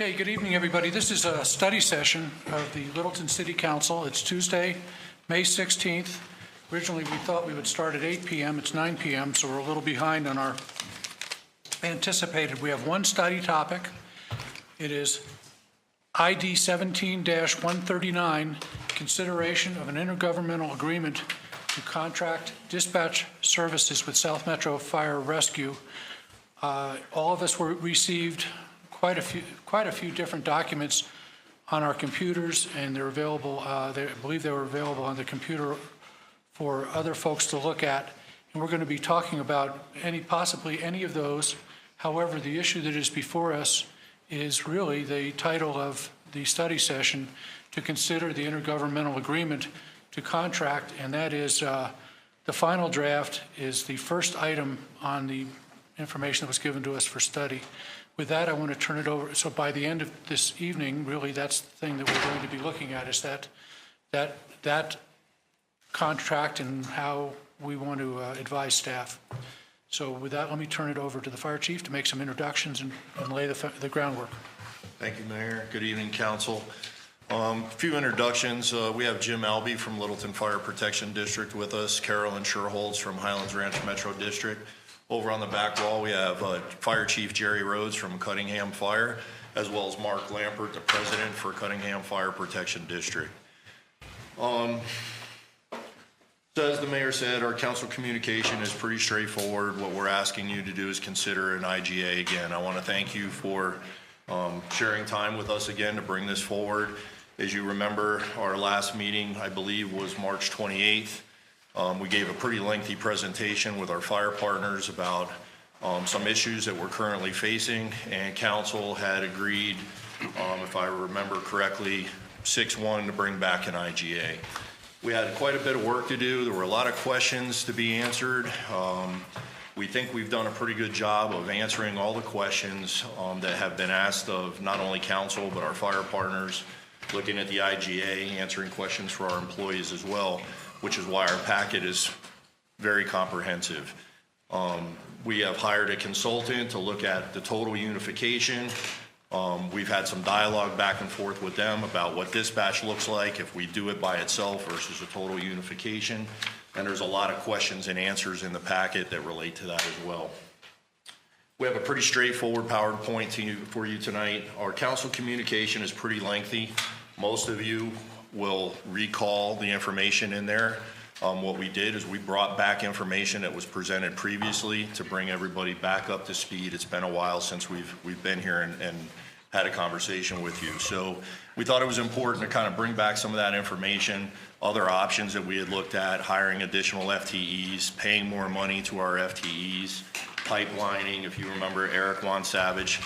Okay, good evening, everybody. This is a study session of the Littleton City Council. It's Tuesday, May 16th. Originally, we thought we would start at 8 p.m. It's 9 p.m., so we're a little behind on our anticipated. We have one study topic. It is ID 17-139, consideration of an intergovernmental agreement to contract dispatch services with South Metro Fire Rescue. All of us received quite a few different documents on our computers, and they're available. I believe they were available on the computer for other folks to look at. And we're going to be talking about possibly any of those. However, the issue that is before us is really the title of the study session, to consider the intergovernmental agreement to contract, and that is the final draft is the first item on the information that was given to us for study. With that, I want to turn it over. So by the end of this evening, really, that's the thing that we're going to be looking at, is that contract and how we want to advise staff. So with that, let me turn it over to the fire chief to make some introductions and lay the groundwork. Thank you, Mayor. Good evening, Council. A few introductions. We have Jim Albee from Littleton Fire Protection District with us, Carolyn Sherholz from Highlands Ranch Metro District. Over on the back wall, we have Fire Chief Jerry Rhodes from Cunningham Fire, as well as Mark Lampert, the President for Cunningham Fire Protection District. So as the Mayor said, our council communication is pretty straightforward. What we're asking you to do is consider an IGA again. I want to thank you for sharing time with us again to bring this forward. As you remember, our last meeting, I believe, was March 28th. We gave a pretty lengthy presentation with our fire partners about some issues that we're currently facing, and council had agreed, if I remember correctly, 6-1 to bring back an IGA. We had quite a bit of work to do. There were a lot of questions to be answered. We think we've done a pretty good job of answering all the questions that have been asked of not only council but our fire partners, looking at the IGA, answering questions for our employees as well, which is why our packet is very comprehensive. We have hired a consultant to look at the total unification. We've had some dialogue back and forth with them about what dispatch looks like if we do it by itself versus a total unification. And there's a lot of questions and answers in the packet that relate to that as well. We have a pretty straightforward PowerPoint for you tonight. Our council communication is pretty lengthy. Most of you will recall the information in there. What we did is we brought back information that was presented previously to bring everybody back up to speed. It's been a while since we've been here and had a conversation with you. So we thought it was important to kind of bring back some of that information, other options that we had looked at, hiring additional FTEs, paying more money to our FTEs, pipelining. If you remember, Eric Juan Savage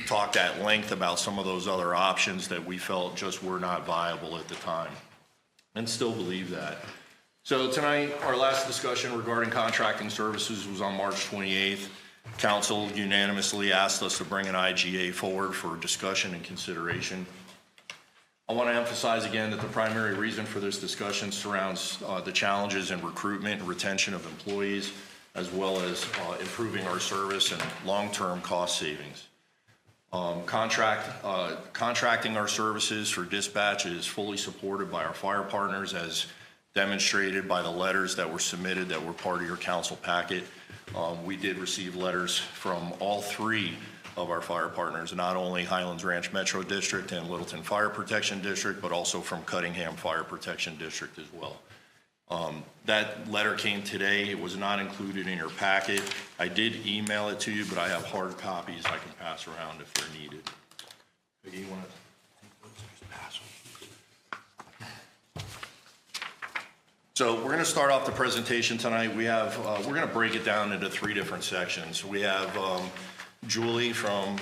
talked at length about some of those other options that we felt just were not viable at the time, and still believe that. So tonight, our last discussion regarding contracting services was on March 28th. Council unanimously asked us to bring an IGA forward for discussion and consideration. I want to emphasize again that the primary reason for this discussion surrounds the challenges in recruitment and retention of employees, as well as improving our service and long-term cost savings. Contracting our services for dispatch is fully supported by our fire partners, as demonstrated by the letters that were submitted that were part of your council packet. We did receive letters from all three of our fire partners, not only Highlands Ranch Metro District and Littleton Fire Protection District, but also from Cunningham Fire Protection District as well. That letter came today. It was not included in your packet. I did email it to you, but I have hard copies I can pass around if they're needed. Peggy, you want to just pass them? So we're going to start off the presentation tonight. We're going to break it down into 3 different sections. We have Julie from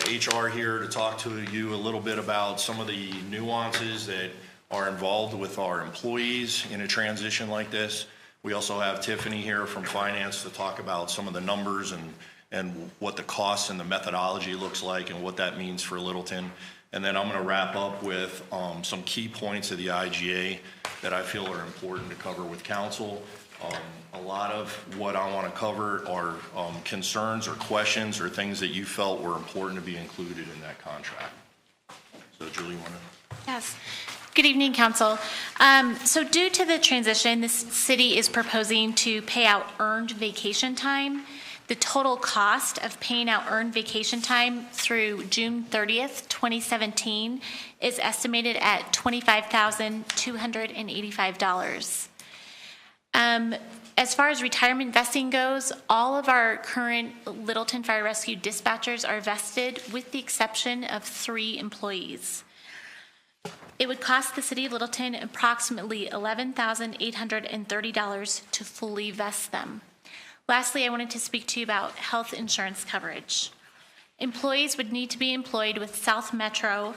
HR here to talk to you a little bit about some of the nuances that are involved with our employees in a transition like this. We also have Tiffany here from finance to talk about some of the numbers and what the costs and the methodology looks like and what that means for Littleton. And then I'm going to wrap up with some key points of the IGA that I feel are important to cover with council. A lot of what I want to cover are concerns or questions or things that you felt were important to be included in that contract. So Julie, you want to? Yes. Good evening, Council. So due to the transition, this city is proposing to pay out earned vacation time. The total cost of paying out earned vacation time through June 30th, 2017 is estimated at $25,285. As far as retirement vesting goes, all of our current Littleton Fire Rescue dispatchers are vested with the exception of 3 employees. It would cost the city of Littleton approximately $11,830 to fully vest them. Lastly, I wanted to speak to you about health insurance coverage. Employees would need to be employed with South Metro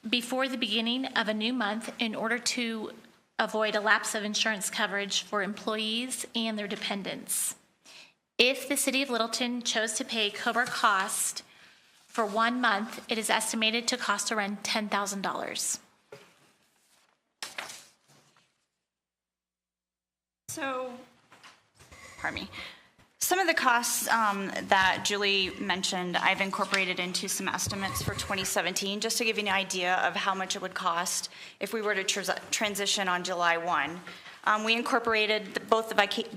before the beginning of a new month in order to avoid a lapse of insurance coverage for employees and their dependents. If the city of Littleton chose to pay COBRA cost for 1 month, it is estimated to cost around $10,000. So, pardon me. Some of the costs that Julie mentioned, I've incorporated into some estimates for 2017, just to give you an idea of how much it would cost if we were to transition on July 1. We incorporated both the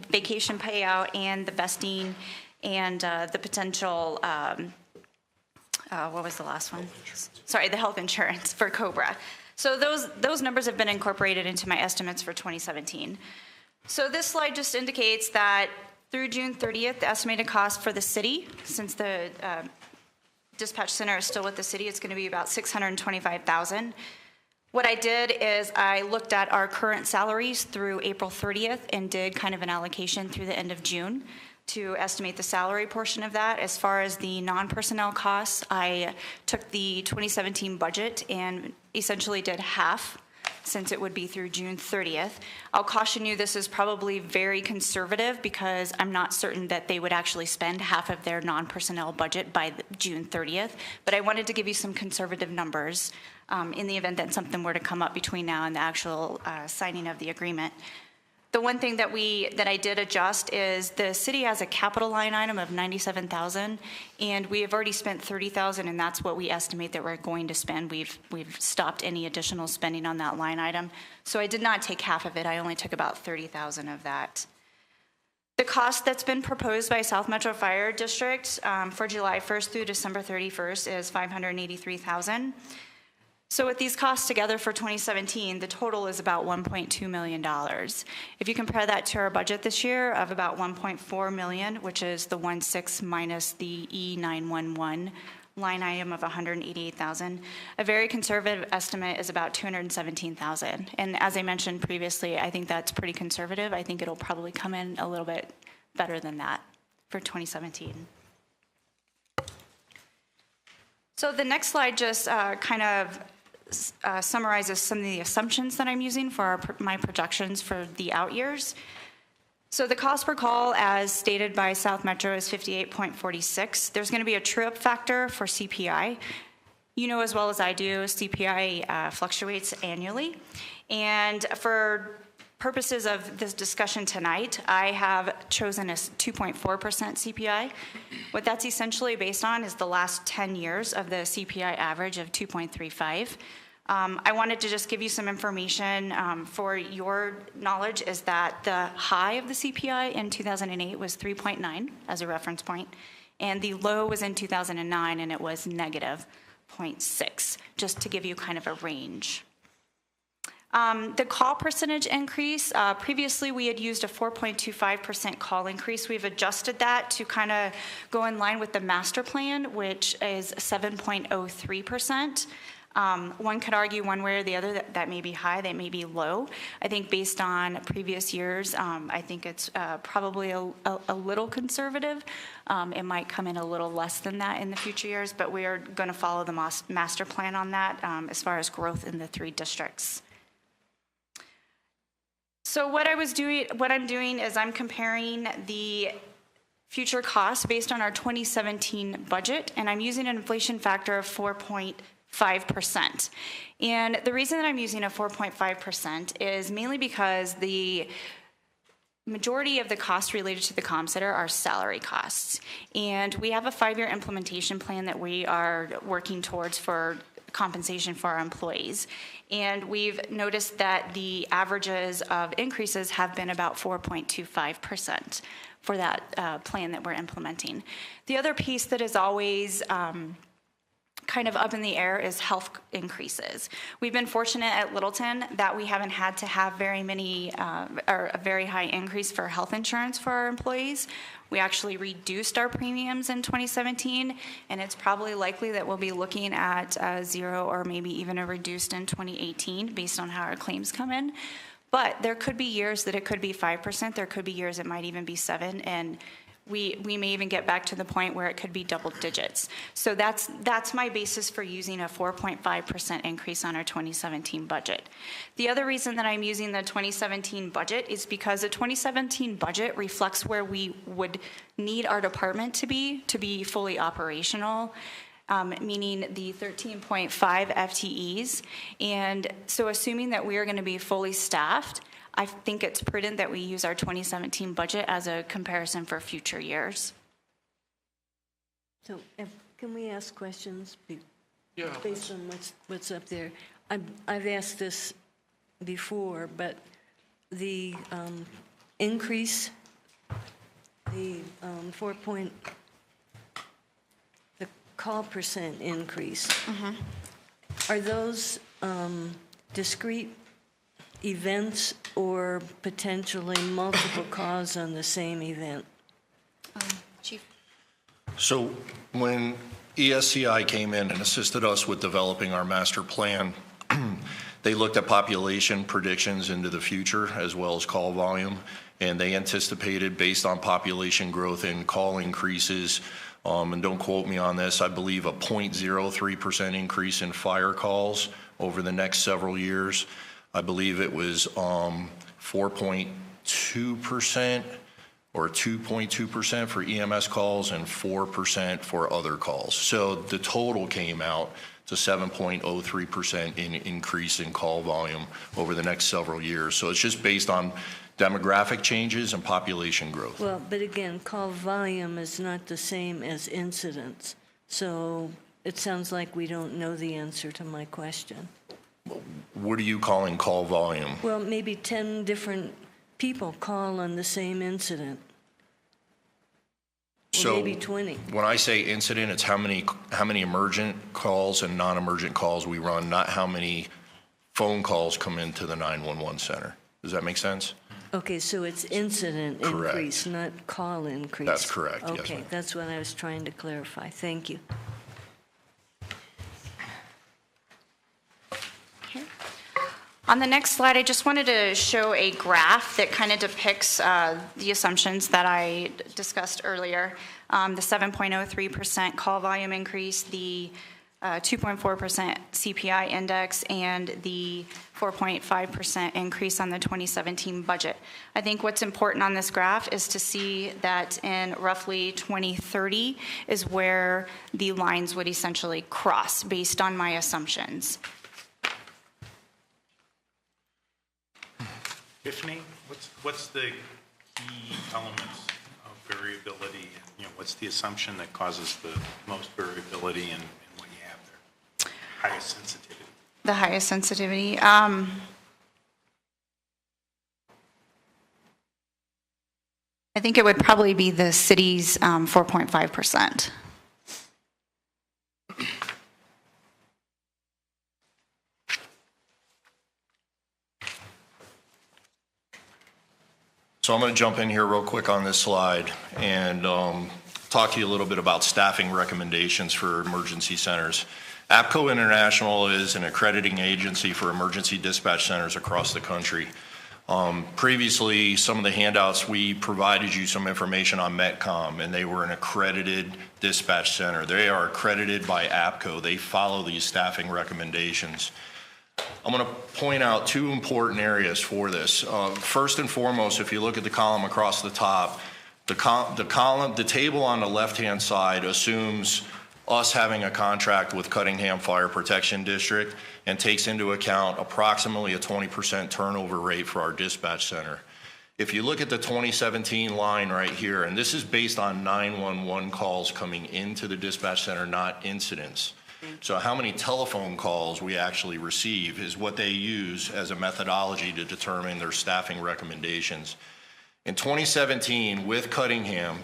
vacation payout and the vesting and the potential, what was the last one? Sorry, the health insurance for COBRA. So those numbers have been incorporated into my estimates for 2017. So this slide just indicates that through June 30th, the estimated cost for the city, since the dispatch center is still with the city, it's going to be about $625,000. What I did is I looked at our current salaries through April 30th and did kind of an allocation through the end of June to estimate the salary portion of that. As far as the non-personnel costs, I took the 2017 budget and essentially did half, since it would be through June 30th. I'll caution you, this is probably very conservative because I'm not certain that they would actually spend half of their non-personnel budget by June 30th, but I wanted to give you some conservative numbers in the event that something were to come up between now and the actual signing of the agreement. The one thing that I did adjust is the city has a capital line item of $97,000, and we have already spent $30,000, and that's what we estimate that we're going to spend. We've stopped any additional spending on that line item. So I did not take half of it. I only took about $30,000 of that. The cost that's been proposed by South Metro Fire District for July 1st through December 31st is $583,000. So with these costs together for 2017, the total is about $1.2 million. If you compare that to our budget this year of about $1.4 million, which is the 1.6 minus the E911 line item of $188,000, a very conservative estimate is about $217,000. And as I mentioned previously, I think that's pretty conservative. I think it'll probably come in a little bit better than that for 2017. So the next slide just kind of summarizes some of the assumptions that I'm using for my projections for the out years. So the cost per call, as stated by South Metro, is 58.46. There's going to be a true-up factor for CPI. You know as well as I do, CPI fluctuates annually. And for purposes of this discussion tonight, I have chosen a 2.4% CPI. What that's essentially based on is the last 10 years of the CPI average of 2.35. I wanted to just give you some information for your knowledge, is that the high of the CPI in 2008 was 3.9 as a reference point, and the low was in 2009, and it was negative 0.6, just to give you kind of a range. The call percentage increase, previously we had used a 4.25% call increase. We've adjusted that to kind of go in line with the master plan, which is 7.03%. One could argue one way or the other that may be high, that may be low. I think based on previous years, I think it's probably a little conservative. It might come in a little less than that in the future years, but we are going to follow the master plan on that as far as growth in the 3 districts. So what I'm doing is I'm comparing the future costs based on our 2017 budget, and I'm using an inflation factor of 5%. And the reason that I'm using a 4.5% is mainly because the majority of the costs related to the comm center are salary costs. And we have a 5-year implementation plan that we are working towards for compensation for our employees. And we've noticed that the averages of increases have been about 4.25% for that plan that we're implementing. The other piece that is always kind of up in the air is health increases. We've been fortunate at Littleton that we haven't had to have very many or a very high increase for health insurance for our employees. We actually reduced our premiums in 2017, and it's probably likely that we'll be looking at 0 or maybe even a reduced in 2018 based on how our claims come in. But there could be years that it could be 5%, there could be years it might even be 7%, and we may even get back to the point where it could be double digits. So that's my basis for using a 4.5% increase on our 2017 budget. The other reason that I'm using the 2017 budget is because the 2017 budget reflects where we would need our department to be fully operational, meaning the 13.5 FTEs. And so assuming that we are going to be fully staffed, I think it's prudent that we use our 2017 budget as a comparison for future years. So can we ask questions Yeah. based on what's up there? I've asked this before, but the increase, the the call percent increase, are those discrete events or potentially multiple calls on the same event? Chief. So when ESCI came in and assisted us with developing our master plan, they looked at population predictions into the future as well as call volume, and they anticipated, based on population growth and call increases, and don't quote me on this, I believe a 0.03% increase in fire calls over the next several years. I believe it was 4.2% or 2.2% for EMS calls and 4% for other calls. So the total came out to 7.03% in increase in call volume over the next several years. So it's just based on demographic changes and population growth. Well, but again, call volume is not the same as incidents. So it sounds like we don't know the answer to my question. What are you calling call volume? Well, maybe 10 different people call on the same incident. Or So maybe 20. when I say incident, it's how many emergent calls and non-emergent calls we run, not how many phone calls come into the 911 center. Does that make sense? Okay, so it's incident Correct. increase, not call increase. That's correct, yes, Okay, ma'am. that's what I was trying to clarify. Thank you. On the next slide, I just wanted to show a graph that kind of depicts the assumptions that I discussed earlier. The 7.03% call volume increase, the 2.4% CPI index, and the 4.5% increase on the 2017 budget. I think what's important on this graph is to see that in roughly 2030 is where the lines would essentially cross based on my assumptions. Tiffany, what's the key elements of variability? You know, what's the assumption that causes the most variability in what you have there? Highest sensitivity. The highest sensitivity. I think it would probably be the city's 4.5%. So I'm going to jump in here real quick on this slide and talk to you a little bit about staffing recommendations for emergency centers. Aapko International is an accrediting agency for emergency dispatch centers across the country. Previously, some of the handouts, we provided you some information on Metcom, and they were an accredited dispatch center. They are accredited by Aapko. They follow these staffing recommendations. I'm going to point out two important areas for this. First and foremost, if you look at the column across the top, the table on the left-hand side assumes us having a contract with Cunningham Fire Protection District and takes into account approximately a 20% turnover rate for our dispatch center. If you look at the 2017 line right here, and this is based on 911 calls coming into the dispatch center, not incidents. So how many telephone calls we actually receive is what they use as a methodology to determine their staffing recommendations. In 2017, with Cunningham,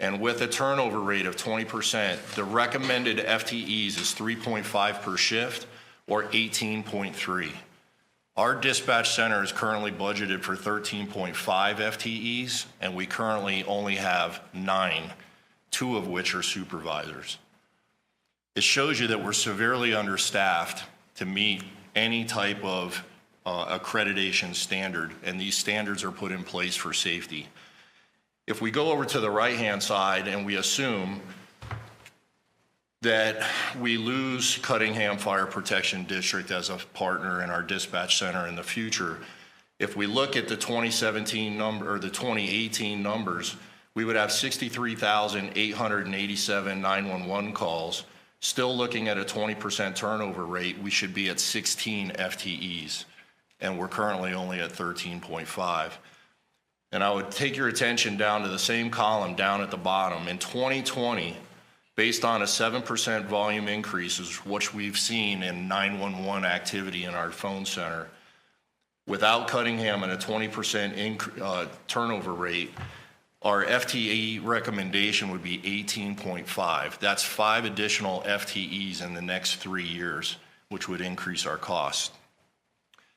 and with a turnover rate of 20%, the recommended FTEs is 3.5 per shift or 18.3. Our dispatch center is currently budgeted for 13.5 FTEs, and we currently only have 9, 2 of which are supervisors. It shows you that we're severely understaffed to meet any type of accreditation standard, and these standards are put in place for safety. If we go over to the right-hand side and we assume that we lose Cunningham Fire Protection District as a partner in our dispatch center in the future, if we look at the 2017 number or the 2018 numbers, we would have 63,887 911 calls. Still looking at a 20% turnover rate, we should be at 16 FTEs, and we're currently only at 13.5. And I would take your attention down to the same column down at the bottom. In 2020, based on a 7% volume increase, which we've seen in 911 activity in our phone center, without Cunningham and a 20% turnover rate, our FTE recommendation would be 18.5. That's 5 additional FTEs in the next 3 years, which would increase our cost.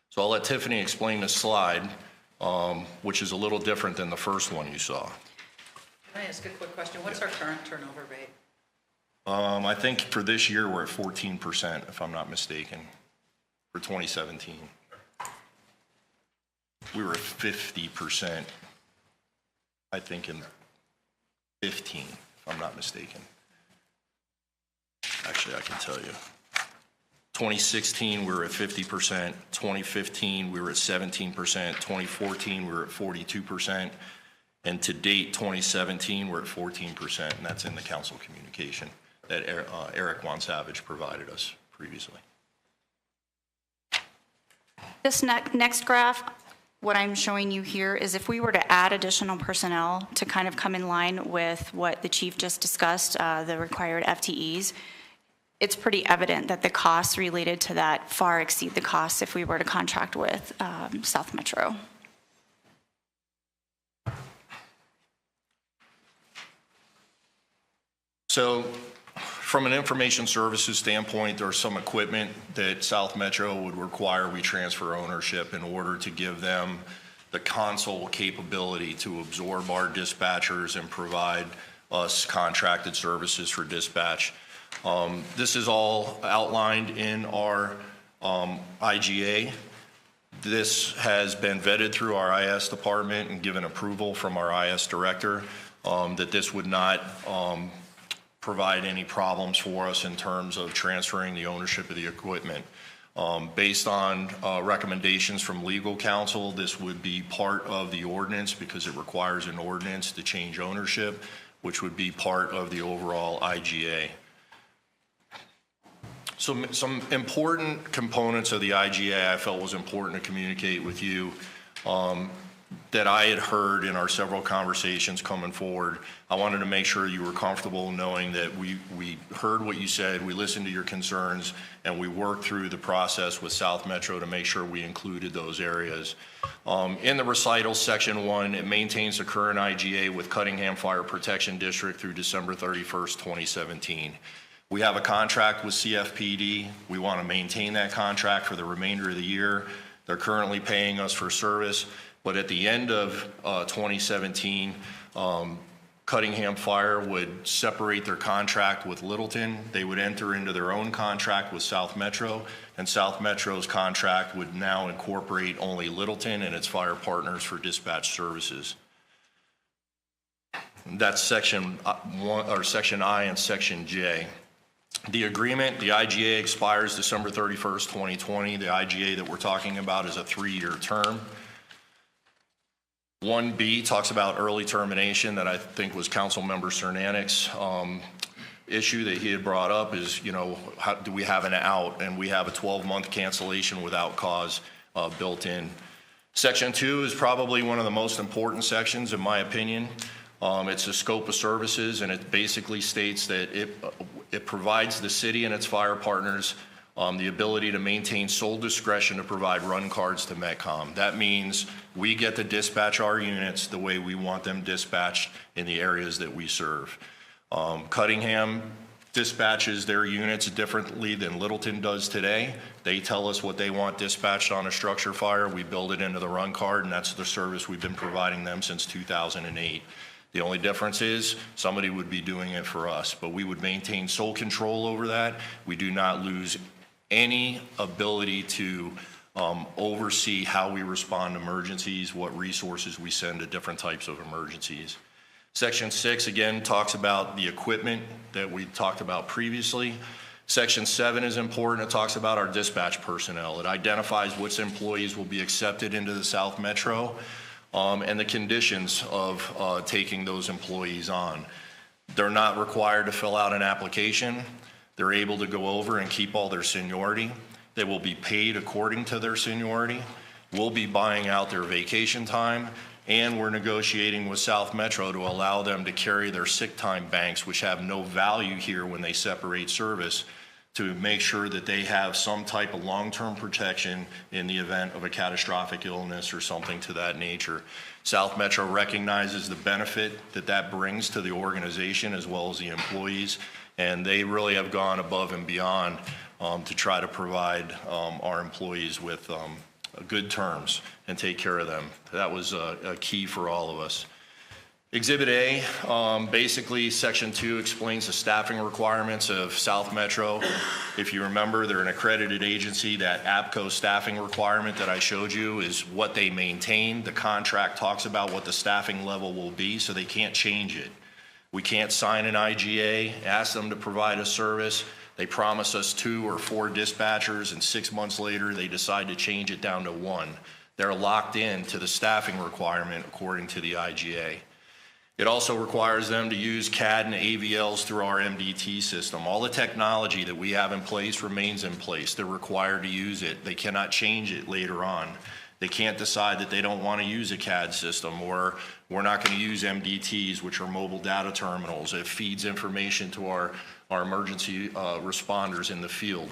So I'll let Tiffany explain the slide, which is a little different than the first one you saw. Can I ask a quick question? What's our current turnover rate? I think for this year, we're at 14%, if I'm not mistaken, for 2017. We were at 50%, I think, in 15, if I'm not mistaken. Actually, I can tell you. 2016, we were at 50%. 2015, we were at 17%. 2014, we were at 42%. And to date, 2017, we're at 14%, and that's in the council communication that Eric Wansavage provided us previously. This next graph, what I'm showing you here is if we were to add additional personnel to kind of come in line with what the chief just discussed, the required FTEs, it's pretty evident that the costs related to that far exceed the costs if we were to contract with South Metro. So from an information services standpoint, there's some equipment that South Metro would require we transfer ownership in order to give them the console capability to absorb our dispatchers and provide us contracted services for dispatch. This is all outlined in our IGA. This has been vetted through our IS department and given approval from our IS director that this would not provide any problems for us in terms of transferring the ownership of the equipment. Based on recommendations from legal counsel, this would be part of the ordinance because it requires an ordinance to change ownership, which would be part of the overall IGA. So some important components of the IGA I felt was important to communicate with you that I had heard in our several conversations coming forward. I wanted to make sure you were comfortable knowing that we heard what you said, we listened to your concerns, and we worked through the process with South Metro to make sure we included those areas. In the recital, section 1, it maintains the current IGA with Cunningham Fire Protection District through December 31st, 2017. We have a contract with CFPD. We want to maintain that contract for the remainder of the year. They're currently paying us for service, but at the end of 2017, Cunningham Fire would separate their contract with Littleton. They would enter into their own contract with South Metro, and South Metro's contract would now incorporate only Littleton and its fire partners for dispatch services. That's section 1, or section I and section J. The agreement, the IGA, expires December 31st, 2020. The IGA that we're talking about is a 3-year term. 1B talks about early termination that I think was Councilmember Cernanic's. issue that he had brought up is, you know, how do we have an out? And we have a 12-month cancellation without cause built in. Section 2 is probably one of the most important sections, in my opinion. It's the scope of services, and it basically states that it provides the city and its fire partners the ability to maintain sole discretion to provide run cards to METCOM. That means we get to dispatch our units the way we want them dispatched in the areas that we serve. Cuttingham dispatches their units differently than Littleton does today. They tell us what they want dispatched on a structure fire. We build it into the run card, and that's the service we've been providing them since 2008. The only difference is somebody would be doing it for us, but we would maintain sole control over that. We do not lose any ability to oversee how we respond to emergencies, what resources we send to different types of emergencies. Section 6, again, talks about the equipment that we talked about previously. Section 7 is important. It talks about our dispatch personnel. It identifies which employees will be accepted into the South Metro and the conditions of taking those employees on. They're not required to fill out an application. They're able to go over and keep all their seniority. They will be paid according to their seniority. We'll be buying out their vacation time, and we're negotiating with South Metro to allow them to carry their sick time banks, which have no value here when they separate service, to make sure that they have some type of long-term protection in the event of a catastrophic illness or something to that nature. South Metro recognizes the benefit that that brings to the organization as well as the employees, and they really have gone above and beyond to try to provide our employees with good terms and take care of them. That was a key for all of us. Exhibit A, basically Section 2 explains the staffing requirements of South Metro. If you remember, they're an accredited agency. That Aapko staffing requirement that I showed you is what they maintain. The contract talks about what the staffing level will be, so they can't change it. We can't sign an IGA, ask them to provide a service. They promise us 2 or 4 dispatchers, and 6 months later, they decide to change it down to 1. They're locked in to the staffing requirement according to the IGA. It also requires them to use CAD and AVLs through our MDT system. All the technology that we have in place remains in place. They're required to use it. They cannot change it later on. They can't decide that they don't want to use a CAD system, or we're not going to use MDTs, which are mobile data terminals. It feeds information to our emergency responders in the field.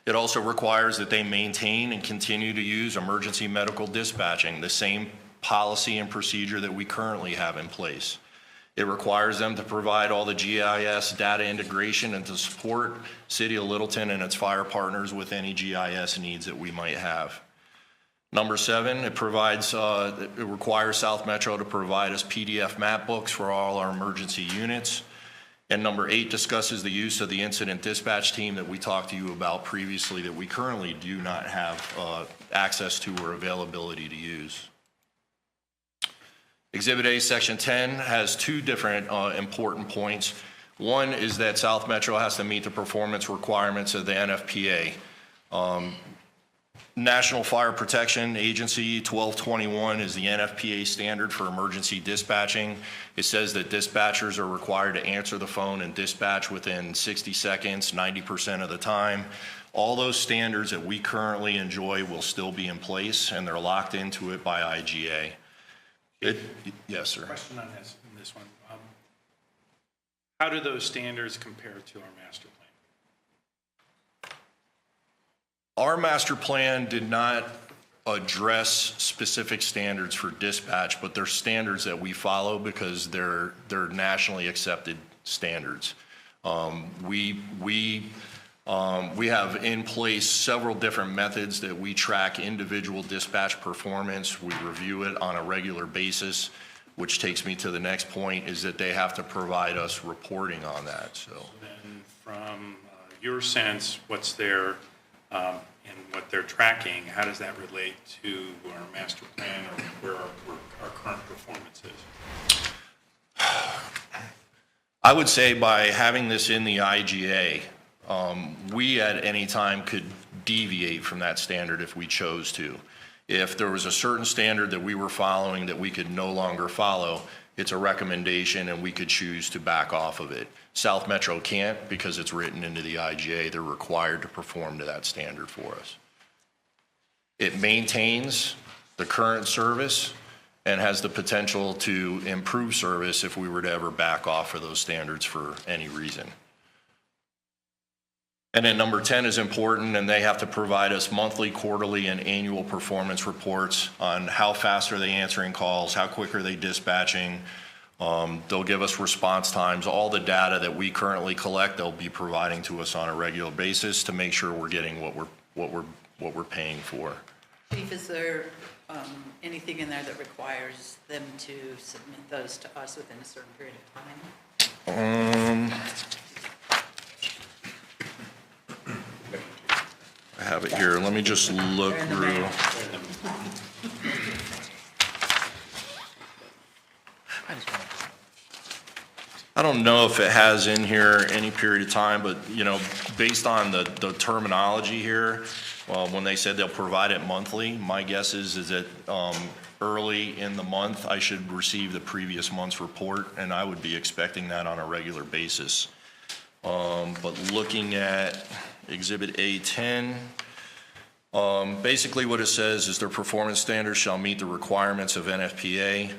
It also requires that they maintain and continue to use emergency medical dispatching, the same policy and procedure that we currently have in place. It requires them to provide all the GIS data integration and to support City of Littleton and its fire partners with any GIS needs that we might have. Number 7, it requires South Metro to provide us PDF map books for all our emergency units. And number 8 discusses the use of the incident dispatch team that we talked to you about previously that we currently do not have access to or availability to use. Exhibit A, Section 10, has 2 different important points. One is that South Metro has to meet the performance requirements of the NFPA. National Fire Protection Agency 1221 is the NFPA standard for emergency dispatching. It says that dispatchers are required to answer the phone and dispatch within 60 seconds, 90% of the time. All those standards that we currently enjoy will still be in place, and they're locked into it by IGA. Yes, sir. Question on this one. How do those standards compare to our master plan? Our master plan did not address specific standards for dispatch, but they're standards that we follow because they're nationally accepted standards. We have in place several different methods that we track individual dispatch performance. We review it on a regular basis, which takes me to the next point, is that they have to provide us reporting on that. So then from your sense, what's their, and what they're tracking, how does that relate to our master plan or where our current performance is? I would say by having this in the IGA, we at any time could deviate from that standard if we chose to. If there was a certain standard that we were following that we could no longer follow, It's a recommendation, and we could choose to back off of it. South Metro can't because it's written into the IGA. They're required to perform to that standard for us. It maintains the current service and has the potential to improve service if we were to ever back off of those standards for any reason. And then number 10 is important, and they have to provide us monthly, quarterly, and annual performance reports on how fast are they answering calls, how quick are they dispatching. They'll give us response times, all the data that we currently collect, they'll be providing to us on a regular basis to make sure we're getting what we're paying for. Chief, is there anything in there that requires them to submit those to us within a certain period of time? I have it here. Let me just look They're in the through. mail. I don't know if it has in here any period of time, but, you know, based on the terminology here, when they said they'll provide it monthly, my guess is that early in the month, I should receive the previous month's report, and I would be expecting that on a regular basis. But looking at Exhibit A10, basically what it says is their performance standards shall meet the requirements of NFPA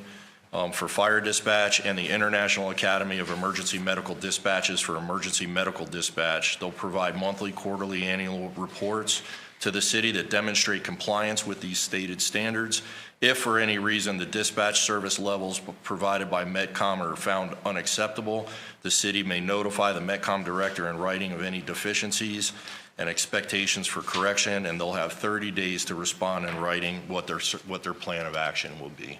for fire dispatch and the International Academy of Emergency Medical Dispatches for emergency medical dispatch. They'll provide monthly, quarterly, annual reports to the city that demonstrate compliance with these stated standards. If for any reason the dispatch service levels provided by Metcom are found unacceptable, the city may notify the Metcom director in writing of any deficiencies and expectations for correction, and they'll have 30 days to respond in writing what their plan of action will be.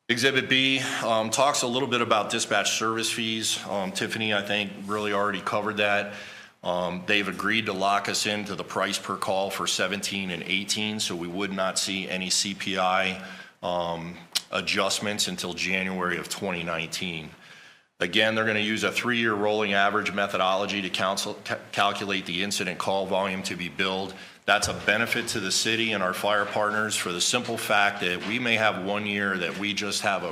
Exhibit B talks a little bit about dispatch service fees. Tiffany, I think, really already covered that. They've agreed to lock us into the price per call for 17 and 18, so we would not see any CPI adjustments until January of 2019. Again, they're going to use a 3-year rolling average methodology to calculate the incident call volume to be billed. That's a benefit to the city and our fire partners for the simple fact that we may have 1 year that we just have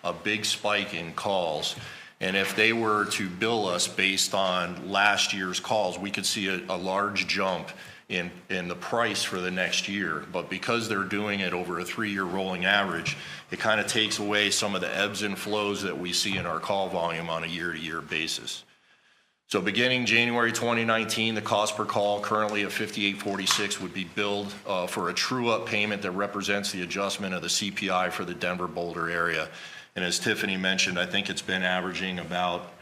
a big spike in calls. And if they were to bill us based on last year's calls, we could see a large jump in the price for the next year. But because they're doing it over a 3-year rolling average, it kind of takes away some of the ebbs and flows that we see in our call volume on a year-to-year basis. So beginning January 2019, the cost per call currently at $58.46 would be billed for a true-up payment that represents the adjustment of the CPI for the Denver-Boulder area. And as Tiffany mentioned, I think it's been averaging about,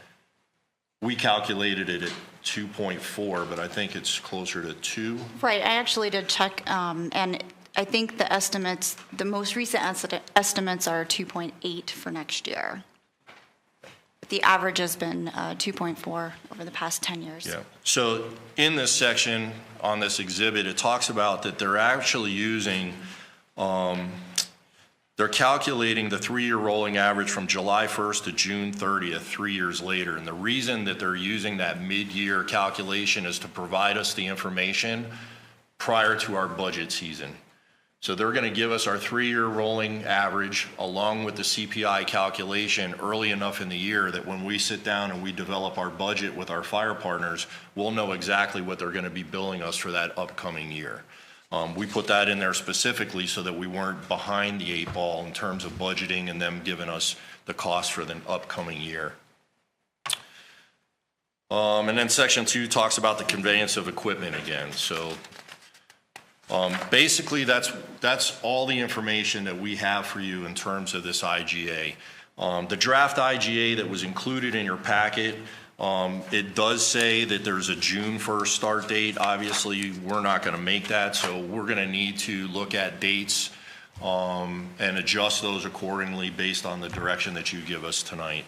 we calculated it at 2.4, but I think it's closer to 2. Right, I actually did check, and I think the estimates, the most recent estimates are 2.8 for next year. The average has been 2.4 over the past 10 years. Yeah. So in this section on this exhibit, it talks about that they're actually using, they're calculating the 3-year rolling average from July 1st to June 30th, 3 years later. And the reason that they're using that mid-year calculation is to provide us the information prior to our budget season. So they're going to give us our 3-year rolling average along with the CPI calculation early enough in the year that when we sit down and we develop our budget with our fire partners, we'll know exactly what they're going to be billing us for that upcoming year. We put that in there specifically so that we weren't behind the 8 ball in terms of budgeting and them giving us the cost for the upcoming year. And then section 2 talks about the conveyance of equipment again. So basically, that's all the information that we have for you in terms of this IGA. The draft IGA that was included in your packet, it does say that there's a June 1st start date. Obviously, we're not going to make that, so we're going to need to look at dates and adjust those accordingly based on the direction that you give us tonight.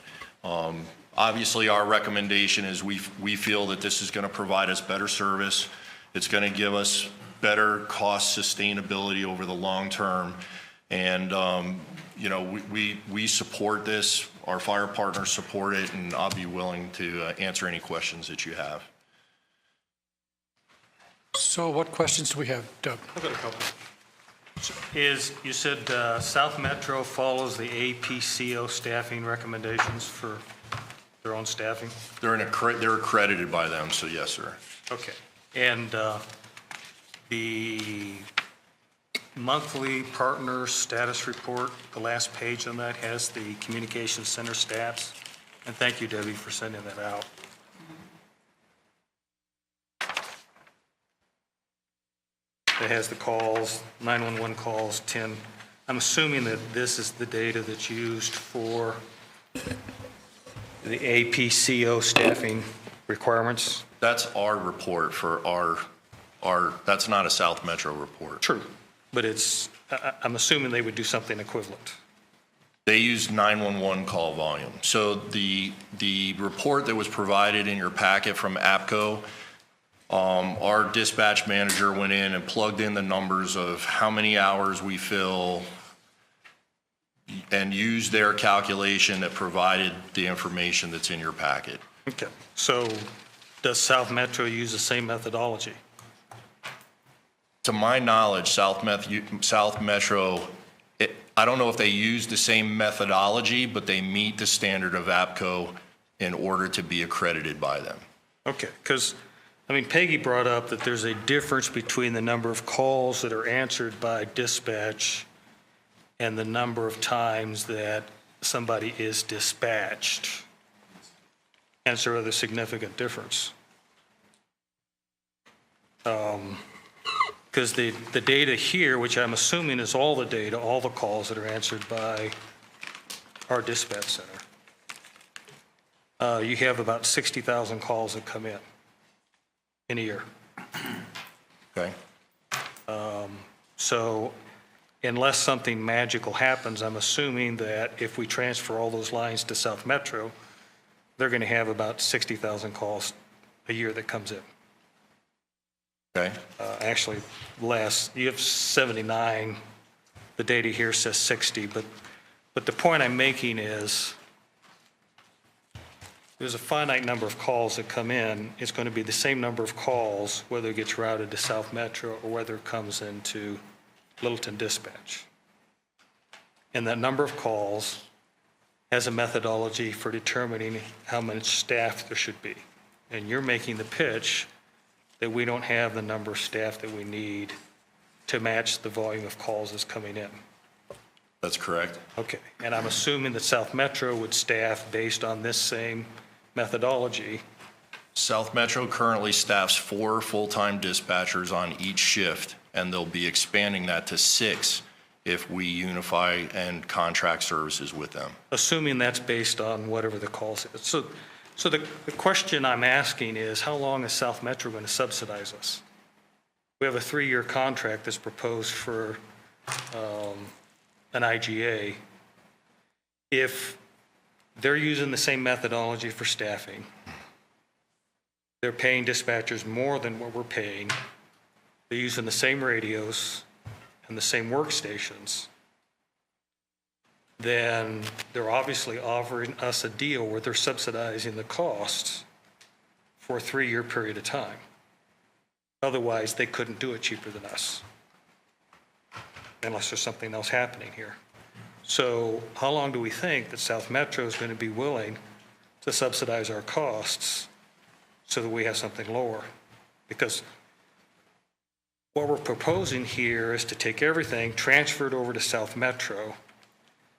Obviously, our recommendation is we feel that this is going to provide us better service. It's going to give us better cost sustainability over the long term. And, you know, we support this, our fire partners support it, and I'll be willing to answer any questions that you have. So what questions do we have, Doug? I've got a couple. You said South Metro follows the APCO staffing recommendations for their own staffing? They're accredited by them, so yes, sir. Okay. And the monthly partner status report, the last page on that has the communication center stats. And thank you, Debbie, for sending that out. It has the calls, 911 calls, 10. I'm assuming that this is the data that's used for the APCO staffing requirements. That's our report for that's not a South Metro report. True, but I'm assuming they would do something equivalent. They use 911 call volume. So the report that was provided in your packet from Aapko, our dispatch manager went in and plugged in the numbers of how many hours we fill and used their calculation that provided the information that's in your packet. Okay, so does South Metro use the same methodology? To my knowledge, South Metro, I don't know if they use the same methodology, but they meet the standard of Aapko in order to be accredited by them. Okay, because, Peggy brought up that there's a difference between the number of calls that are answered by dispatch and the number of times that somebody is dispatched. And it's a rather significant difference. Because the data here, which I'm assuming is all the data, all the calls that are answered by our dispatch center, you have about 60,000 calls that come in a year. Okay. So unless something magical happens, I'm assuming that if we transfer all those lines to South Metro, they're going to have about 60,000 calls a year that comes in. Okay. Actually, less. You have 79. The data here says 60, but the point I'm making is there's a finite number of calls that come in. It's going to be the same number of calls, whether it gets routed to South Metro or whether it comes into Littleton Dispatch. And that number of calls has a methodology for determining how much staff there should be. And you're making the pitch that we don't have the number of staff that we need to match the volume of calls that's coming in. That's correct. Okay, and I'm assuming that South Metro would staff based on this same methodology. South Metro currently staffs 4 full-time dispatchers on each shift, and they'll be expanding that to 6 if we unify and contract services with them. Assuming that's based on whatever the calls is. So the question I'm asking is, how long is South Metro going to subsidize us? We have a 3-year contract that's proposed for an IGA. If they're using the same methodology for staffing, they're paying dispatchers more than what we're paying, they're using the same radios and the same workstations, then they're obviously offering us a deal where they're subsidizing the costs for a 3-year period of time. Otherwise, they couldn't do it cheaper than us, unless there's something else happening here. So how long do we think that South Metro is going to be willing to subsidize our costs so that we have something lower? Because what we're proposing here is to take everything, transfer it over to South Metro.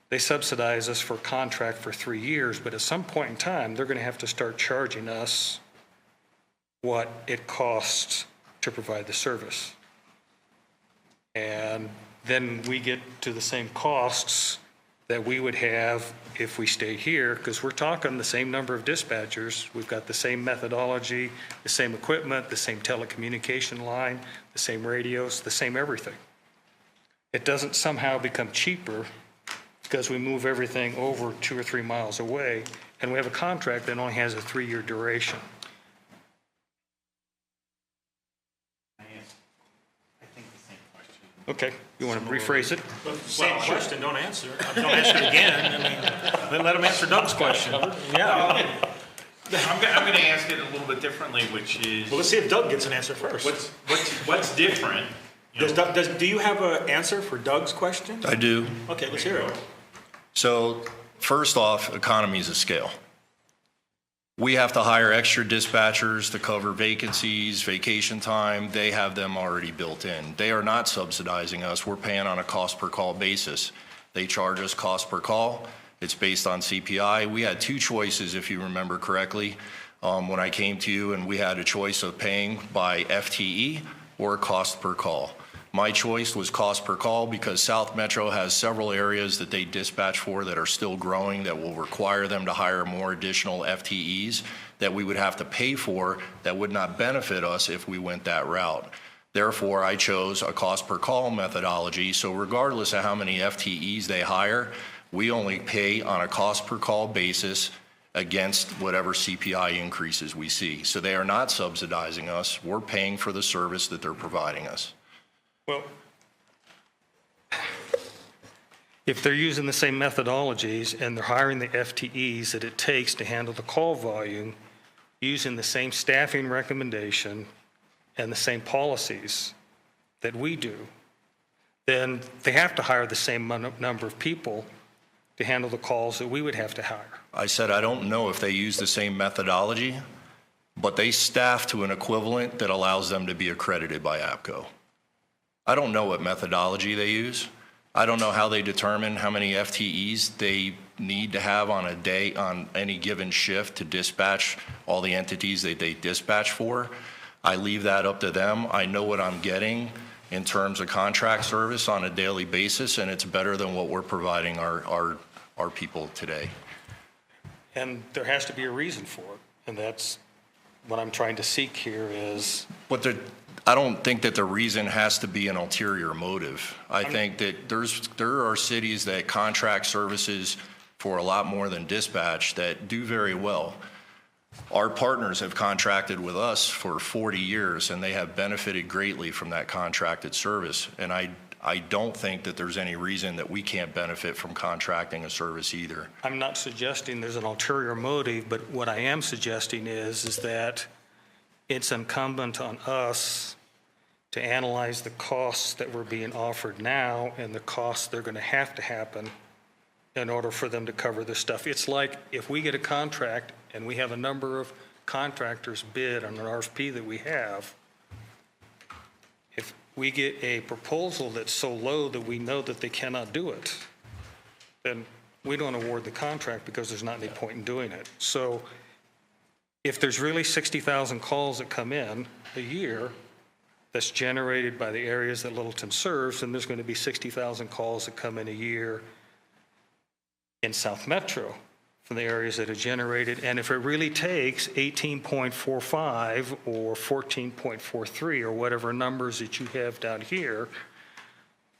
They subsidize us for a contract for 3 years, but at some point in time, they're going to have to start charging us what it costs to provide the service. And then we get to the same costs that we would have if we stayed here, because we're talking the same number of dispatchers. We've got the same methodology, the same equipment, the same telecommunication line, the same radios, the same everything. It doesn't somehow become cheaper because we move everything over 2 or 3 miles away, and we have a contract that only has a 3-year duration. Okay, you want to rephrase it? Same question, don't answer. Don't answer it again. Let him answer Doug's question. Yeah. I'm going to ask it a little bit differently, which is. Well, let's see if Doug gets an answer first. What's different, Do you have an answer for Doug's question? I do. Okay, let's hear it. So first off, economies of scale. We have to hire extra dispatchers to cover vacancies, vacation time. They have them already built in. They are not subsidizing us. We're paying on a cost per call basis. They charge us cost per call. It's based on CPI. We had two choices, if you remember correctly, when I came to you, and we had a choice of paying by FTE or cost per call. My choice was cost per call because South Metro has several areas that they dispatch for that are still growing that will require them to hire more additional FTEs that we would have to pay for that would not benefit us if we went that route. Therefore, I chose a cost per call methodology. So regardless of how many FTEs they hire, we only pay on a cost per call basis against whatever CPI increases we see. So they are not subsidizing us. We're paying for the service that they're providing us. Well, if they're using the same methodologies and they're hiring the FTEs that it takes to handle the call volume, using the same staffing recommendation and the same policies that we do, then they have to hire the same number of people to handle the calls that we would have to hire. I said I don't know if they use the same methodology, but they staff to an equivalent that allows them to be accredited by Aapko. I don't know what methodology they use. I don't know how they determine how many FTEs they need to have on a day, on any given shift to dispatch all the entities that they dispatch for. I leave that up to them. I know what I'm getting in terms of contract service on a daily basis, and it's better than what we're providing our people today. And there has to be a reason for it, and that's what I'm trying to seek here is... But I don't think that the reason has to be an ulterior motive. I think that there are cities that contract services for a lot more than dispatch that do very well. Our partners have contracted with us for 40 years, and they have benefited greatly from that contracted service. And I don't think that there's any reason that we can't benefit from contracting a service either. I'm not suggesting there's an ulterior motive, but what I am suggesting is that it's incumbent on us to analyze the costs that were being offered now and the costs they're going to happen in order for them to cover this stuff. It's like if we get a contract and we have a number of contractors bid on an RFP that we have, if we get a proposal that's so low that we know that they cannot do it, then we don't award the contract because there's not any point in doing it. So if there's really 60,000 calls that come in a year that's generated by the areas that Littleton serves, then there's going to be 60,000 calls that come in a year in South Metro from the areas that are generated. And if it really takes 18.45 or 14.43 or whatever numbers that you have down here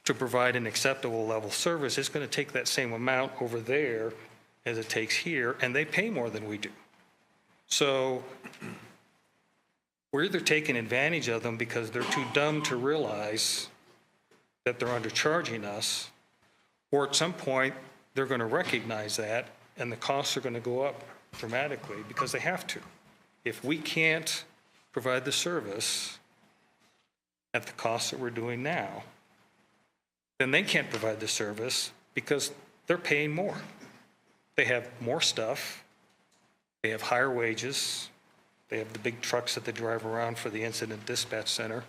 to provide an acceptable level service, it's going to take that same amount over there as it takes here, and they pay more than we do. So we're either taking advantage of them because they're too dumb to realize that they're undercharging us, or at some point they're going to recognize that and the costs are going to go up dramatically because they have to. If we can't provide the service at the cost that we're doing now, then they can't provide the service because they're paying more. They have more stuff, they have higher wages, they have the big trucks that they drive around for the incident dispatch center.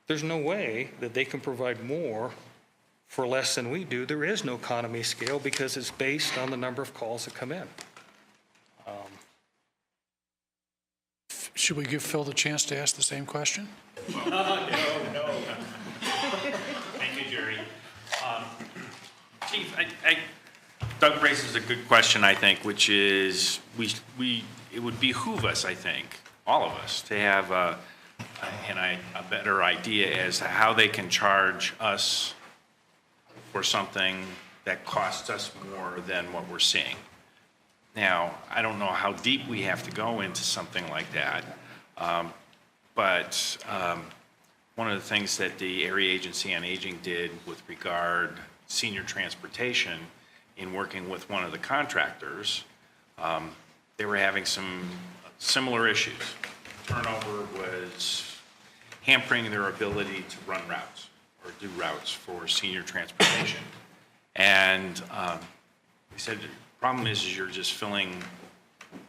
There's no way that they can provide more for less than we do. There is no economy scale because it's based on the number of calls that come in. Should we give Phil the chance to ask the same question? No. Thank you, Jerry. Chief, Doug raises a good question, I think, which is it would behoove us, I think, all of us, to have a better idea as to how they can charge us for something that costs us more than what we're seeing. Now, I don't know how deep we have to go into something like that, but one of the things that the Area Agency on Aging did with regard senior transportation in working with one of the contractors, they were having some similar issues. Turnover was hampering their ability to run routes. do routes for senior transportation. And he said, the problem is you're just filling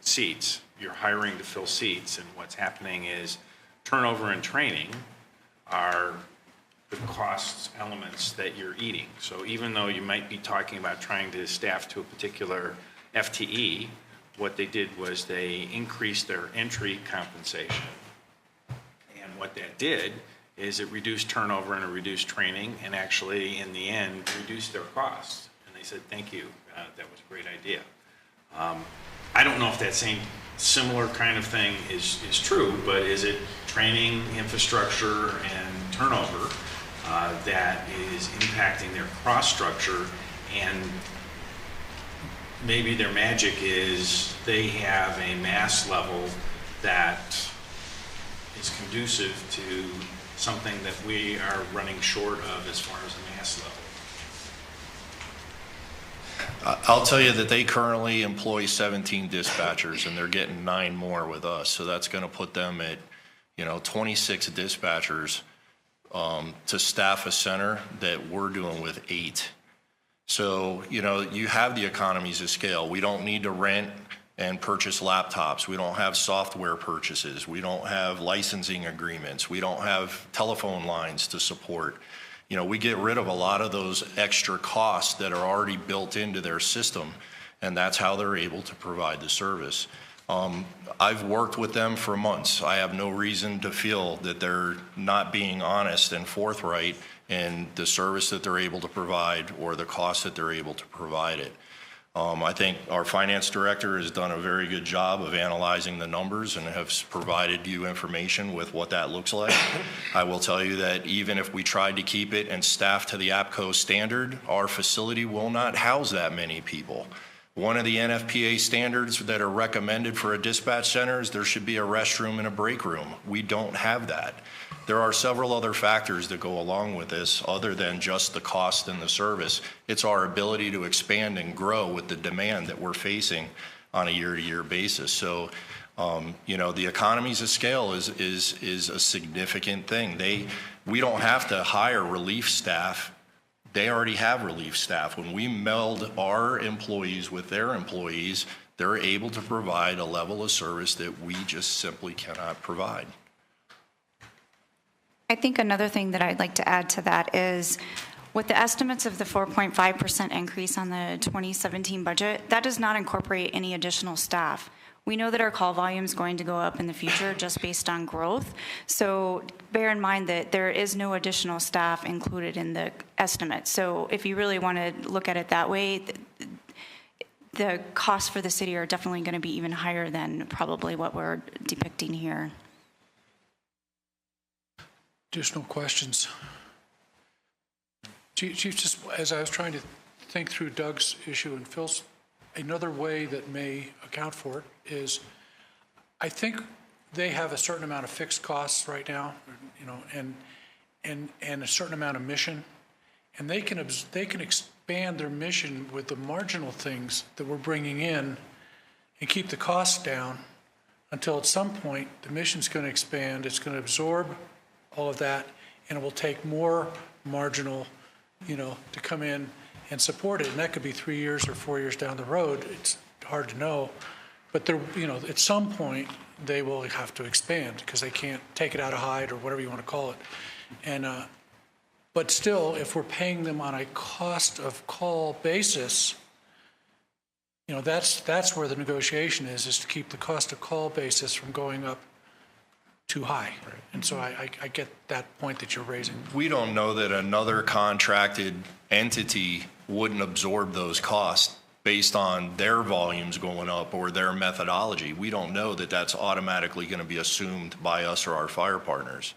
seats. You're hiring to fill seats, and what's happening is turnover and training are the cost elements that you're eating. So even though you might be talking about trying to staff to a particular FTE, what they did was they increased their entry compensation. And what that did is it reduced turnover and it reduced training, and actually, in the end, reduced their costs. And they said, thank you, that was a great idea. I don't know if that same similar kind of thing is true, but is it training, infrastructure, and turnover that is impacting their cost structure? And maybe their magic is they have a mass level that is conducive to something that we are running short of as far as a mass level. I'll tell you that they currently employ 17 dispatchers, and they're getting 9 more with us. So that's going to put them at, 26 dispatchers to staff a center that we're doing with 8. So, you have the economies of scale. We don't need to rent and purchase laptops. We don't have software purchases. We don't have licensing agreements. We don't have telephone lines to support. We get rid of a lot of those extra costs that are already built into their system, and that's how they're able to provide the service. I've worked with them for months. I have no reason to feel that they're not being honest and forthright in the service that they're able to provide or the cost that they're able to provide it. I think our finance director has done a very good job of analyzing the numbers and has provided you information with what that looks like. I will tell you that even if we tried to keep it and staff to the Aapko standard, our facility will not house that many people. One of the NFPA standards that are recommended for a dispatch center is there should be a restroom and a break room. We don't have that. There are several other factors that go along with this other than just the cost and the service. It's our ability to expand and grow with the demand that we're facing on a year-to-year basis. So, the economies of scale is a significant thing. We don't have to hire relief staff. They already have relief staff. When we meld our employees with their employees, they're able to provide a level of service that we just simply cannot provide. I think another thing that I'd like to add to that is with the estimates of the 4.5% increase on the 2017 budget, that does not incorporate any additional staff. We know that our call volume is going to go up in the future just based on growth. So bear in mind that there is no additional staff included in the estimate. So if you really want to look at it that way, the costs for the city are definitely going to be even higher than probably what we're depicting here. Additional questions? Chief, just as I was trying to think through Doug's issue and Phil's, another way that may account for it is I think they have a certain amount of fixed costs right now, and a certain amount of mission, and they can expand their mission with the marginal things that we're bringing in and keep the costs down until at some point the mission's going to expand, it's going to absorb all of that, and it will take more marginal, to come in and support it. And that could be 3 years or 4 years down the road. It's hard to know. But at some point, they will have to expand because they can't take it out of hide or whatever you want to call it. And but still, if we're paying them on a cost of call basis, that's where the negotiation is to keep the cost of call basis from going up too high. Right. And so I get that point that you're raising. We don't know that another contracted entity wouldn't absorb those costs based on their volumes going up or their methodology. We don't know that that's automatically going to be assumed by us or our fire partners.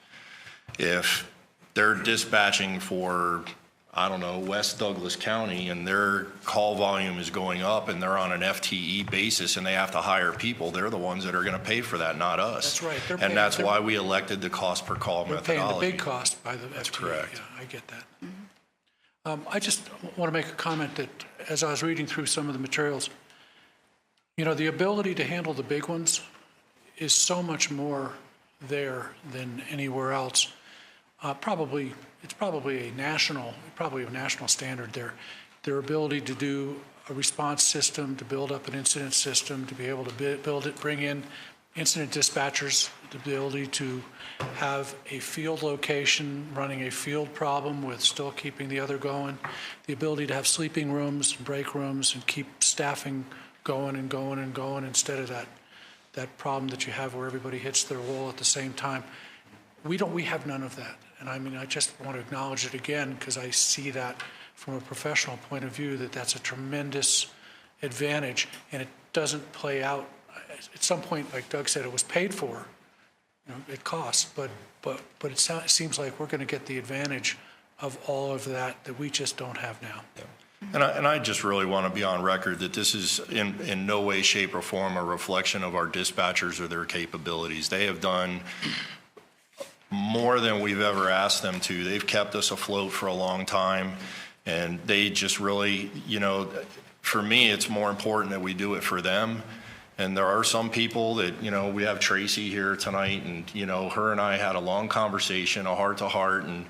If they're dispatching for, West Douglas County and their call volume is going up and they're on an FTE basis and they have to hire people, they're the ones that are going to pay for that, not us. That's right. And that's why we elected the cost per call methodology. They're paying the big cost by the FTE. That's correct. Yeah, I get that. I just want to make a comment that as I was reading through some of the materials, the ability to handle the big ones is so much more there than anywhere else. it's probably a national standard there. Their ability to do a response system, to build up an incident system, to be able to bring in incident dispatchers, the ability to have a field location running a field problem with still keeping the other going, the ability to have sleeping rooms, break rooms, and keep staffing going and going and going instead of that problem that you have where everybody hits their wall at the same time. We have none of that. And I mean, I just want to acknowledge it again because I see that from a professional point of view that's a tremendous advantage, and it doesn't play out. At some point, like Doug said, it was paid for. It costs, but it seems like we're going to get the advantage of all of that we just don't have now. Yeah. And I just really want to be on record that this is in no way, shape, or form a reflection of our dispatchers or their capabilities. They have done more than we've ever asked them to. They've kept us afloat for a long time, and they just really, for me, it's more important that we do it for them. And there are some people that, we have Tracy here tonight, and, her and I had a long conversation, a heart-to-heart, and,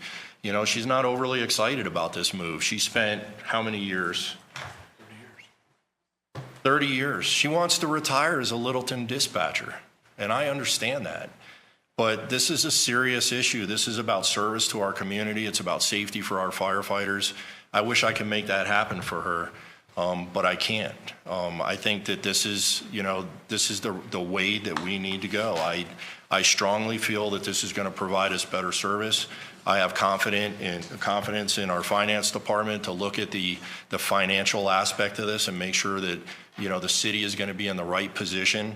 she's not overly excited about this move. She spent how many years? 30 years. She wants to retire as a Littleton dispatcher, and I understand that. But this is a serious issue. This is about service to our community. It's about safety for our firefighters. I wish I could make that happen for her. But I can't. I think that this is the way that we need to go. I strongly feel that this is going to provide us better service. I have confidence in our finance department to look at the financial aspect of this and make sure that the city is going to be in the right position.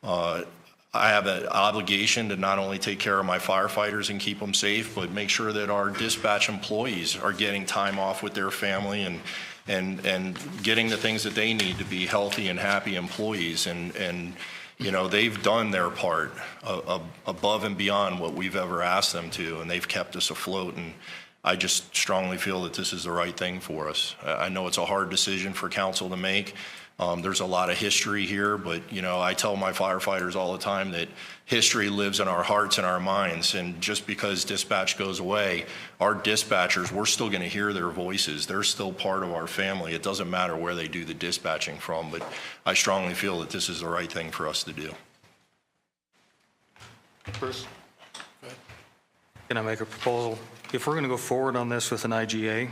I have an obligation to not only take care of my firefighters and keep them safe, but make sure that our dispatch employees are getting time off with their family and getting the things that they need to be healthy and happy employees. And they've done their part above and beyond what we've ever asked them to, and they've kept us afloat. And I just strongly feel that this is the right thing for us. I know it's a hard decision for council to make. There's a lot of history here, but I tell my firefighters all the time that history lives in our hearts and our minds. And just because dispatch goes away, our dispatchers, we're still going to hear their voices. They're still part of our family. It doesn't matter where they do the dispatching from, but I strongly feel that this is the right thing for us to do. Bruce? Can I make a proposal? If we're going to go forward on this with an IGA,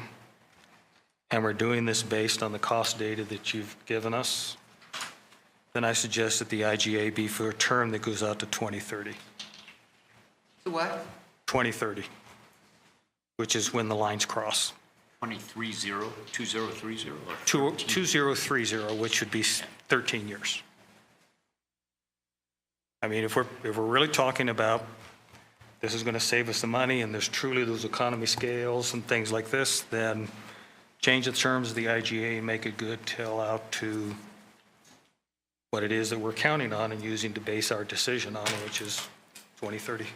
and we're doing this based on the cost data that you've given us, then I suggest that the IGA be for a term that goes out to 2030. What? 2030, which is when the lines cross. 2030, 2030, or 2030, which would be 13 years. I mean, if we're really talking about this is going to save us the money and there's truly those economy scales and things like this, then change the terms of the IGA and make it good till out to what it is that we're counting on and using to base our decision on, which is 2030.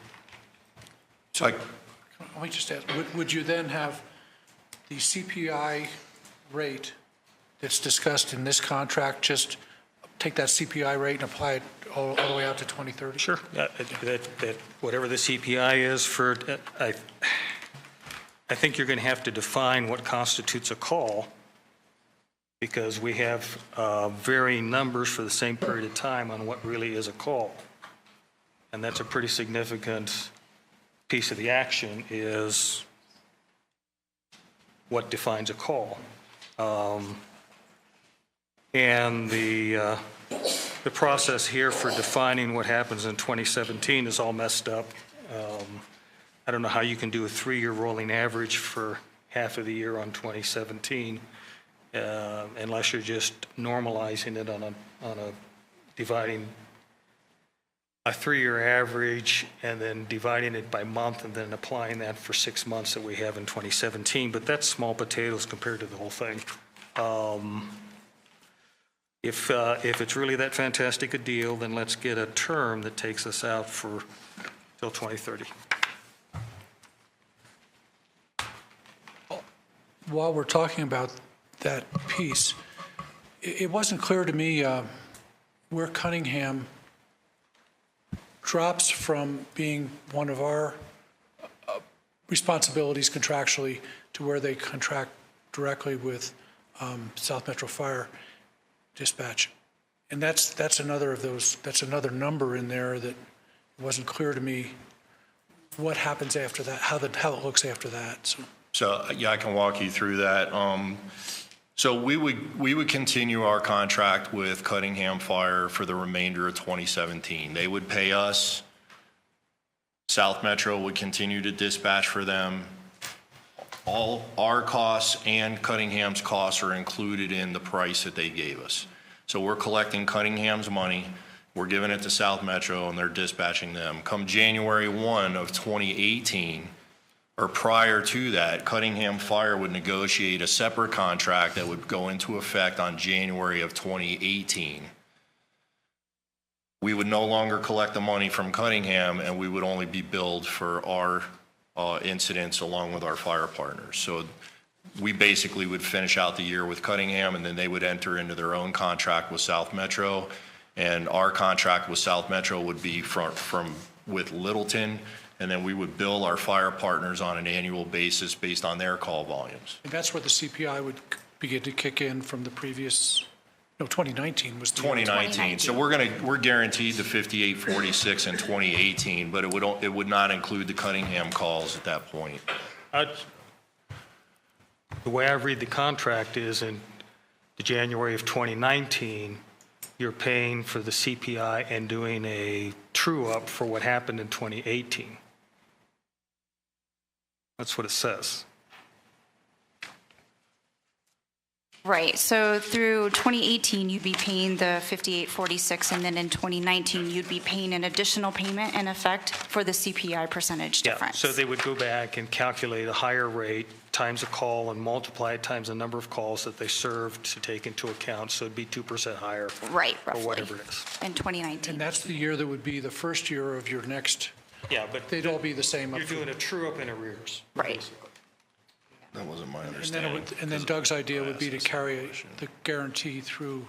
So let me just ask, would you then have the CPI rate that's discussed in this contract, just take that CPI rate and apply it all the way out to 2030? Sure. That whatever the CPI is for, I think you're going to have to define what constitutes a call, because we have varying numbers for the same period of time on what really is a call. And that's a pretty significant piece of the action, is what defines a call. And the process here for defining what happens in 2017 is all messed up. I don't know how you can do a 3-year rolling average for half of the year on 2017 unless you're just normalizing it on a dividing a 3-year average and then dividing it by month and then applying that for 6 months that we have in 2017. But that's small potatoes compared to the whole thing. If it's really that fantastic a deal, then let's get a term that takes us out for till 2030. While we're talking about that piece, it wasn't clear to me where Cunningham drops from being one of our responsibilities contractually to where they contract directly with South Metro Fire Dispatch. And that's another of those, that's another number in there that wasn't clear to me what happens after that, how it looks after that. So, yeah, I can walk you through that. So we would continue our contract with Cunningham Fire for the remainder of 2017. They would pay us. South Metro would continue to dispatch for them. All our costs and Cunningham's costs are included in the price that they gave us. So we're collecting Cunningham's money, we're giving it to South Metro, and they're dispatching them. Come January 1 of 2018, or prior to that, Cunningham Fire would negotiate a separate contract that would go into effect on January of 2018. We would no longer collect the money from Cunningham, and we would only be billed for our incidents along with our fire partners. So we basically would finish out the year with Cunningham, and then they would enter into their own contract with South Metro, and our contract with South Metro would be with Littleton, and then we would bill our fire partners on an annual basis based on their call volumes. And that's where the CPI would begin to kick in from the previous, no, 2019 was the 2019. So we're guaranteed the 5846 in 2018, but it would not include the Cunningham calls at that point. The way I read the contract is in the January of 2019, you're paying for the CPI and doing a true-up for what happened in 2018. That's what it says. Right, so through 2018, you'd be paying the 5846, and then in 2019, you'd be paying an additional payment in effect for the CPI percentage difference. So they would go back and calculate a higher rate times a call and multiply it times the number of calls that they served to take into account, so it'd be 2% higher. Right, or roughly. whatever it is. In 2019. And that's the year that would be the first year of your next, Yeah, but they'd all be the same. you're doing a true-up in arrears. Right. basically. That wasn't my And understanding. then Doug's idea would be to carry the guarantee through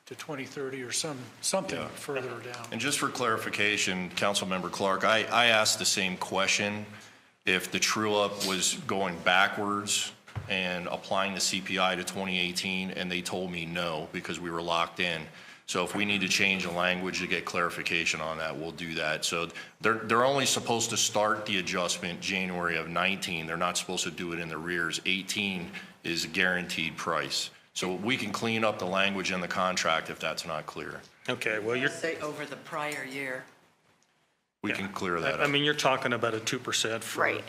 to 2030 or something Yeah. further down. And just for clarification, Councilmember Clark, I asked the same question. If the true-up was going backwards and applying the CPI to 2018, and they told me no, because we were locked in. So if we need to change the language to get clarification on that, we'll do that. So they're only supposed to start the adjustment January of 19. They're not supposed to do it in the rears. 18 is a guaranteed price. So we can clean up the language in the contract if that's not clear. Okay, well, you're, Say over the prior year. We can clear that I up. mean, you're talking about a 2% for Right.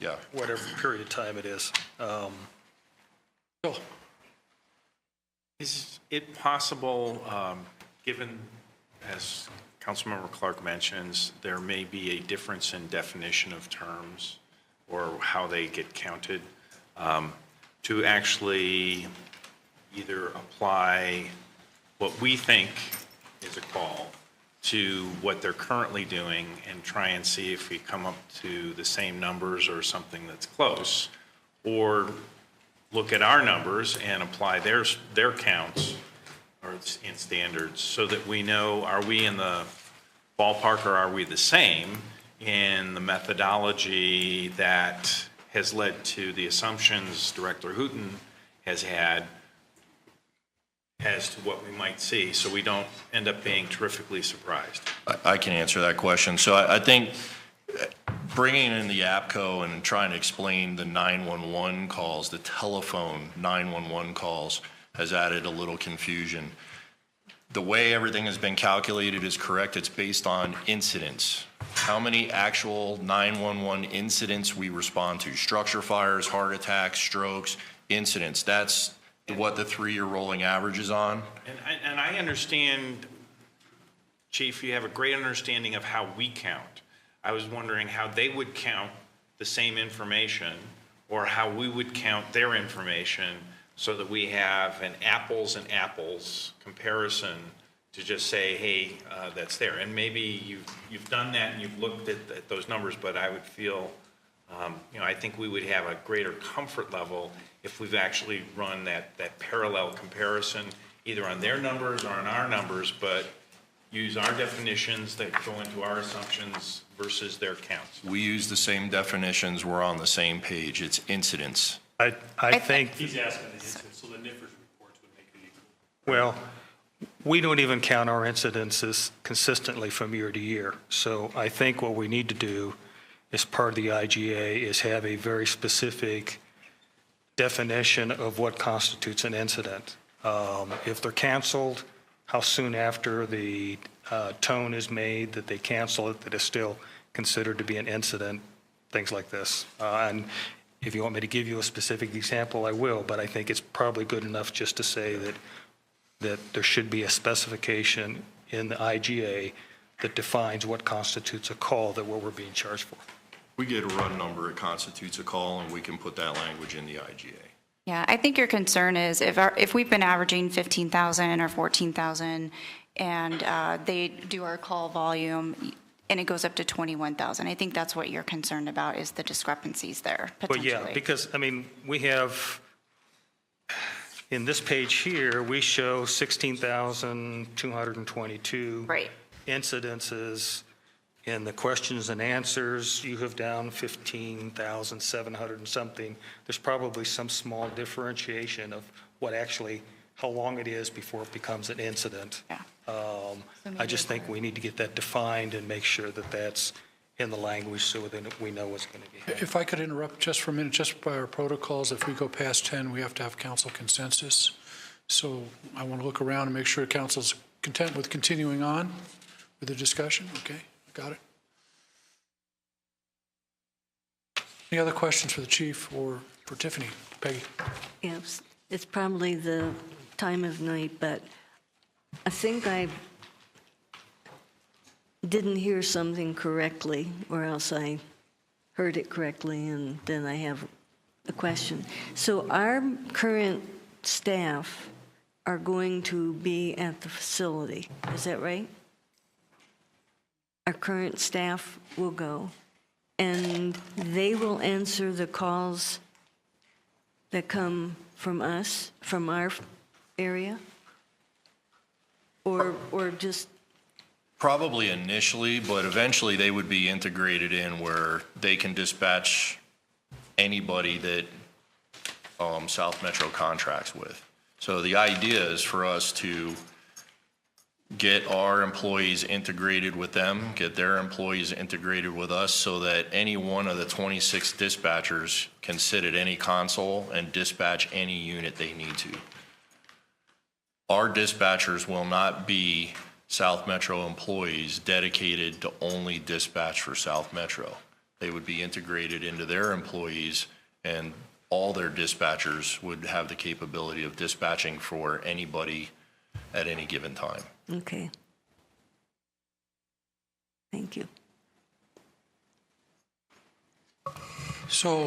Yeah. whatever period of time it is. Bill? Is it possible, given, as Councilmember Clark mentions, there may be a difference in definition of terms or how they get counted, to actually either apply what we think is a call to what they're currently doing and try and see if we come up to the same numbers or something that's close, or look at our numbers and apply their counts or in standards so that we know, are we in the ballpark or are we the same in the methodology that has led to the assumptions Director Hooton has had as to what we might see, so we don't end up being terrifically surprised. I can answer that question. So I think bringing in the Aapko and trying to explain the 911 calls, the telephone 911 calls, has added a little confusion. The way everything has been calculated is correct. It's based on incidents. How many actual 911 incidents we respond to? Structure fires, heart attacks, strokes, incidents. That's what the 3-year rolling average is on. And I understand, Chief, you have a great understanding of how we count. I was wondering how they would count the same information or how we would count their information so that we have an apples and apples comparison to just say, hey, that's there. And maybe you've done that and you've looked at those numbers, but I would feel, I think we would have a greater comfort level if we've actually run that parallel comparison either on their numbers or on our numbers, but use our definitions that go into our assumptions versus their counts? We use the same definitions, we're on the same page, it's incidents. I think, He's asking the incidents, so the NIFRS reports would make it equal. well, we don't even count our incidences consistently from year to year. So I think what we need to do as part of the IGA is have a very specific definition of what constitutes an incident. If they're canceled, how soon after the tone is made that they cancel it, that is still considered to be an incident, things like this. And if you want me to give you a specific example, I will, but I think it's probably good enough just to say that there should be a specification in the IGA that defines what constitutes a call that what we're being charged for. We get a run number, it constitutes a call, and we can put that language in the IGA. Yeah, I think your concern is if we've been averaging 15,000 or 14,000 and they do our call volume and it goes up to 21,000, I think that's what you're concerned about is the discrepancies there But potentially. yeah, because, I mean, we have, in this page here, we show 16,222 Right. incidences. In the questions and answers, you have down 15,700 and something. There's probably some small differentiation of what actually, how long it is before it becomes an incident. Yeah. I just think we need to get that defined and make sure that that's in the language so that we know what's going to be happening. If I could interrupt just for a minute, just by our protocols, if we go past 10, we have to have council consensus. So I want to look around and make sure council's content with continuing on with the discussion. Okay, got it. Any other questions for the chief or for Tiffany? Peggy? Yes, it's probably the time of night, but I think I didn't hear something correctly, or else I heard it correctly, and then I have a question. So our current staff are going to be at the facility, is that right? Our current staff will go, and they will answer the calls that come from us, from our area? Or just, Probably initially, but eventually they would be integrated in where they can dispatch anybody that South Metro contracts with. So the idea is for us to get our employees integrated with them, get their employees integrated with us so that any one of the 26 dispatchers can sit at any console and dispatch any unit they need to. Our dispatchers will not be South Metro employees dedicated to only dispatch for South Metro. They would be integrated into their employees, and all their dispatchers would have the capability of dispatching for anybody at any given time. okay. Thank you. So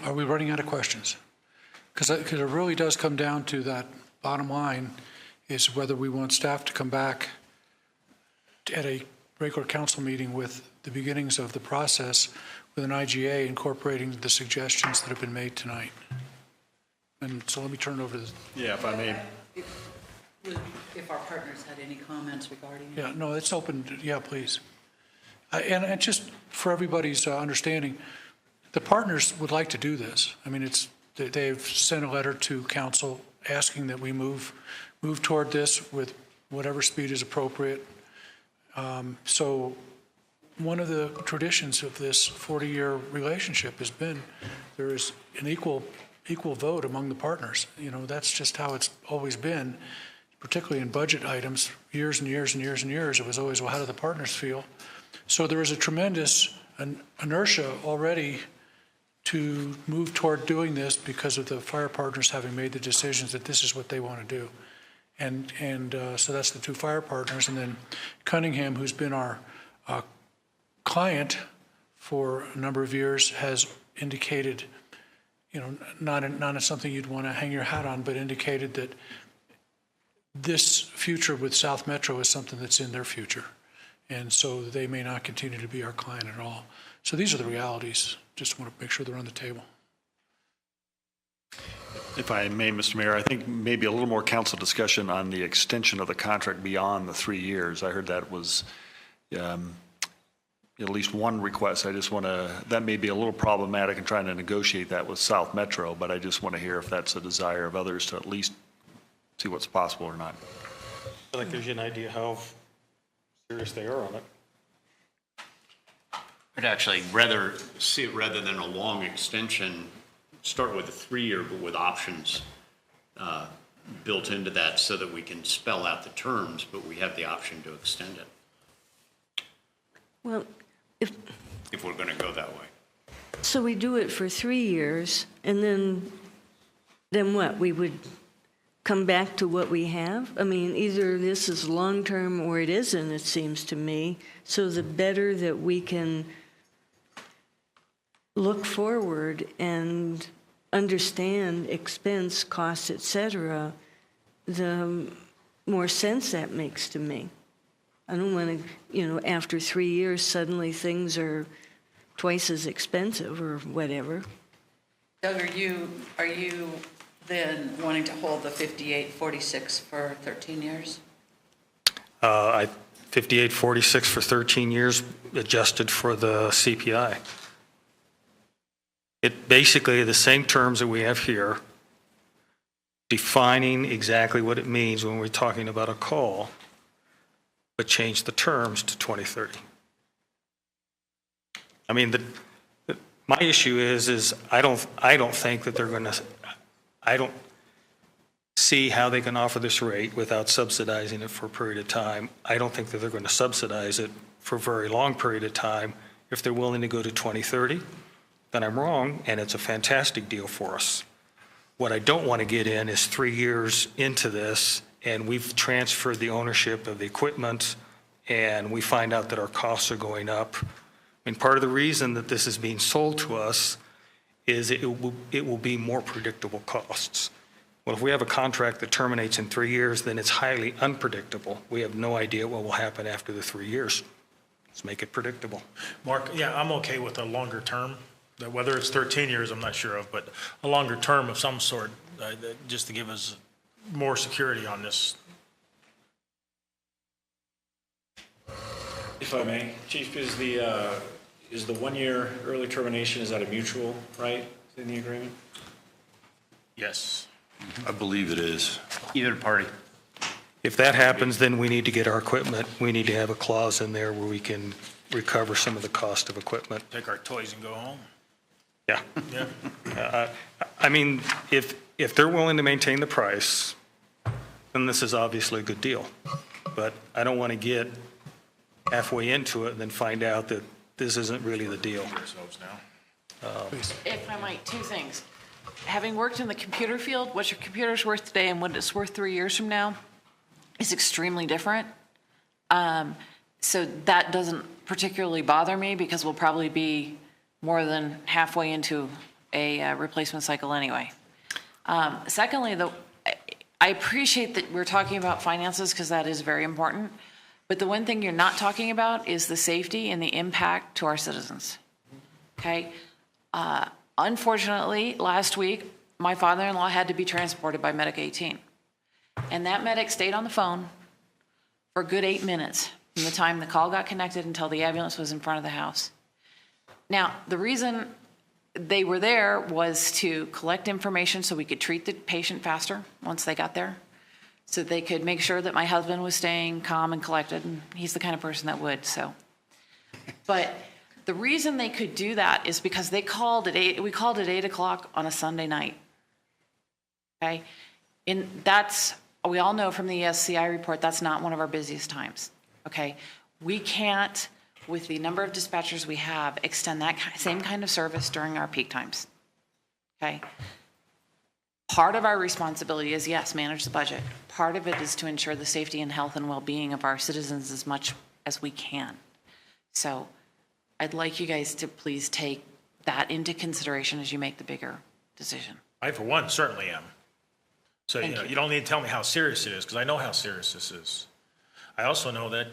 are we running out of questions? Because it really does come down to that bottom line is whether we want staff to come back at a regular council meeting with the beginnings of the process with an IGA incorporating the suggestions that have been made tonight. And so let me turn it over to the, Yeah, if I may. If our partners had any comments regarding it. yeah, no, it's open, yeah, please. And just for everybody's understanding, the partners would like to do this. I mean, they've sent a letter to council asking that we move toward this with whatever speed is appropriate. So one of the traditions of this 40-year relationship has been there is an equal vote among the partners. You know, that's just how it's always been, particularly in budget items, years and years and years and years. It was always, well, how do the partners feel? So there is a tremendous inertia already to move toward doing this because of the fire partners having made the decisions that this is what they want to do. And so that's the two fire partners. And then Cunningham, who's been our client for a number of years, has indicated, you know, not something you'd want to hang your hat on, but indicated that this future with South Metro is something that's in their future. And so they may not continue to be our client at all. So these are the realities. Just want to make sure they're on the table. If I may, Mr. Mayor, I think maybe a little more council discussion on the extension of the contract beyond the 3 years. I heard that was at least one request. I just want to, that may be a little problematic in trying to negotiate that with South Metro, but I just want to hear if that's a desire of others to at least see what's possible or not. I think gives you an idea how serious they are on it. I'd actually rather see it, rather than a long extension, start with a 3-year, but with options built into that so that we can spell out the terms, but we have the option to extend it Well, if we're going to go that way. so we do it for 3 years, and then what? We would come back to what we have? I mean, either this is long-term or it isn't, it seems to me. So the better that we can look forward and understand expense, costs, et cetera, the more sense that makes to me. I don't want to, after 3 years, suddenly things are twice as expensive or whatever. Doug, are you then wanting to hold the 5846 for 13 years? 5846 for 13 years, adjusted for the CPI. It basically the same terms that we have here, defining exactly what it means when we're talking about a call, but change the terms to 2030. I mean, my issue is I don't think that they're going to. I don't see how they can offer this rate without subsidizing it for a period of time. I don't think that they're going to subsidize it for a very long period of time. If they're willing to go to 2030, then I'm wrong, and it's a fantastic deal for us. What I don't want to get in is 3 years into this, and we've transferred the ownership of the equipment, and we find out that our costs are going up. I mean, part of the reason that this is being sold to us is it will be more predictable costs. Well, if we have a contract that terminates in 3 years, then it's highly unpredictable. We have no idea what will happen after the 3 years. Let's make it predictable. Mark, yeah, I'm okay with a longer term. Whether it's 13 years, I'm not sure of, but a longer term of some sort, just to give us more security on this. If I may, Chief, is the 1 year early termination, is that a mutual right in the agreement? Yes. I believe it is. Either party. If that happens, then we need to get our equipment. We need to have a clause in there where we can recover some of the cost of equipment. Take our toys and go home. Yeah. Yeah. I mean, if they're willing to maintain the price, then this is obviously a good deal. But I don't want to get halfway into it and then find out that this isn't really the deal. If I might, two things. Having worked in the computer field, what your computer's worth today and what it's worth 3 years from now is extremely different. So that doesn't particularly bother me because we'll probably be more than halfway into a replacement cycle anyway. Secondly, I appreciate that we're talking about finances because that is very important. But the one thing you're not talking about is the safety and the impact to our citizens. Okay? Unfortunately, last week, my father-in-law had to be transported by Medic 18. And that medic stayed on the phone for a good 8 minutes from the time the call got connected until the ambulance was in front of the house. Now, the reason they were there was to collect information so we could treat the patient faster once they got there, so they could make sure that my husband was staying calm and collected, and he's the kind of person that would, so. But the reason they could do that is because we called at 8 o'clock on a Sunday night, okay? And we all know from the ESCI report, that's not one of our busiest times, okay? We can't, with the number of dispatchers we have, extend that same kind of service during our peak times, okay? Part of our responsibility is, yes, manage the budget. Part of it is to ensure the safety and health and well-being of our citizens as much as we can. So I'd like you guys to please take that into consideration as you make the bigger decision. I, for one, certainly am. So, you don't need to tell me how serious it is, because I know how serious this is. I also know that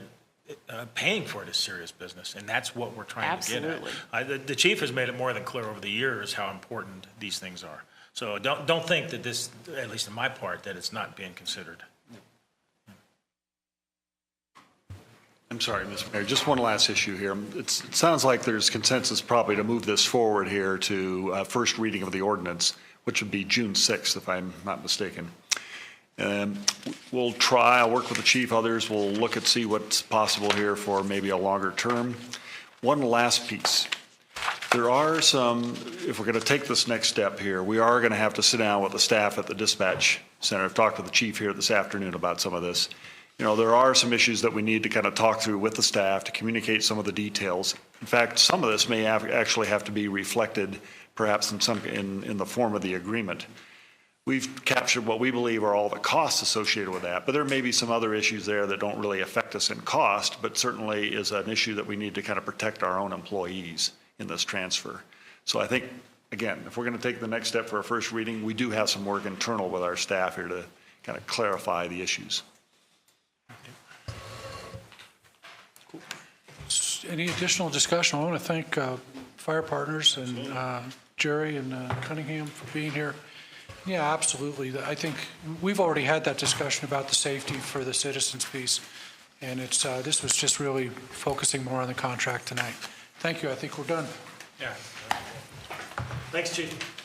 paying for it is serious business, and that's what we're trying to get at. The chief has made it more than clear over the years how important these things are. So don't think that this, at least in my part, that it's not being considered. I'm sorry, Mr. Mayor, just one last issue here. It sounds like there's consensus probably to move this forward here to first reading of the ordinance, which would be June 6th, if I'm not mistaken. We'll try, I'll work with the chief, others will look at, see what's possible here for maybe a longer term. One last piece. There are some, if we're going to take this next step here, we are going to have to sit down with the staff at the dispatch center. I've talked to the chief here this afternoon about some of this. You know, there are some issues that we need to kind of talk through with the staff to communicate some of the details. In fact, some of this may actually have to be reflected perhaps in the form of the agreement. We've captured what we believe are all the costs associated with that, but there may be some other issues there that don't really affect us in cost, but certainly is an issue that we need to kind of protect our own employees in this transfer. So I think, again, if we're going to take the next step for a first reading, we do have some work internal with our staff here to kind of clarify the issues. Any additional discussion? I want to thank fire partners and Jerry and Cunningham for being here. Yeah, absolutely. I think we've already had that discussion about the safety for the citizens piece, and it's this was just really focusing more on the contract tonight. Thank you. I think we're done. Yeah. Thanks, Chief.